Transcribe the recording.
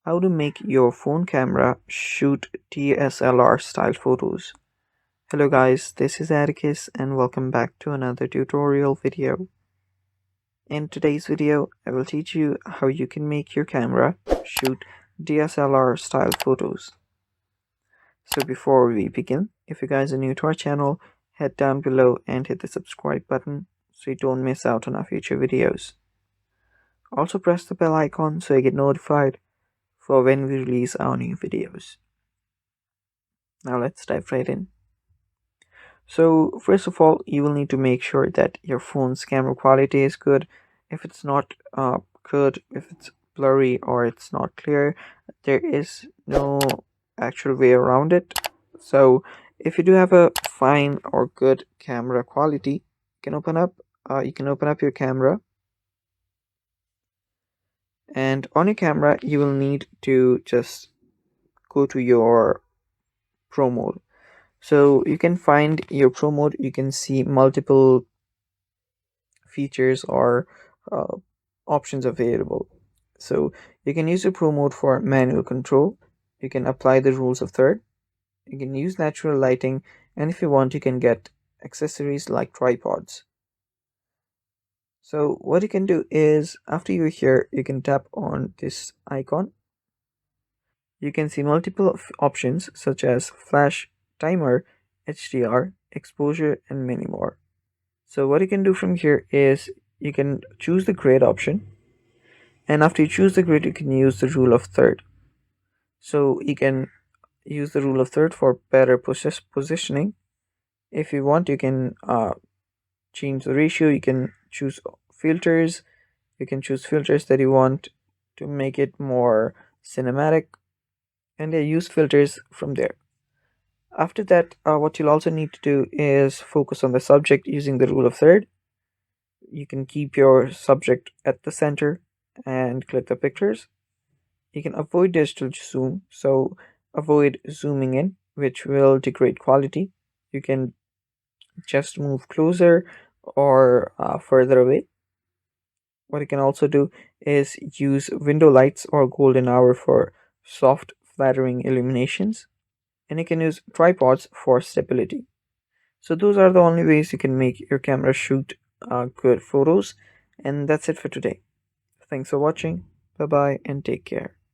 How to make your phone camera shoot DSLR style photos. Hello guys, this is Atticus and welcome back to another tutorial video. In today's video, I will teach you how you can make your camera shoot DSLR style photos. So before we begin, if you guys are new to our channel, head down below and hit the subscribe button so you don't miss out on our future videos. Also press the bell icon so you get notified for when we release our new videos. Now let's dive right in. So first of all, you will need to make sure that your phone's camera quality is good. If it's not good, if it's blurry or it's not clear, there is no actual way around it. So if you do have a fine or good camera quality, you can open up your camera, and on your camera you will need to just go to your pro mode. So you can find your pro mode. You can see multiple features or uh, options available. So you can use the pro mode for manual control. You can apply the rules of third. You can use natural lighting, and if you want, you can get accessories like tripods. So what you can do is, after you're here, you can tap on this icon. You can see multiple options such as flash, timer, HDR, exposure, and many more. So what you can do from here is you can choose the grid option, and after you choose the grid, you can use the rule of third. So you can use the rule of third for better positioning. If you want, you can change the ratio. You can choose filters. You can choose filters that you want to make it more cinematic, and they use filters from there. After that, what you'll also need to do is focus on the subject using the rule of third. You can keep your subject at the center and click the pictures. You can avoid digital zoom, so avoid zooming in, which will degrade quality. You can just move closer or further away. What you can also do is use window lights or golden hour for soft, flattering illuminations. And you can use tripods for stability. So those are the only ways you can make your camera shoot good photos. And that's it for today. Thanks for watching. Bye bye and take care.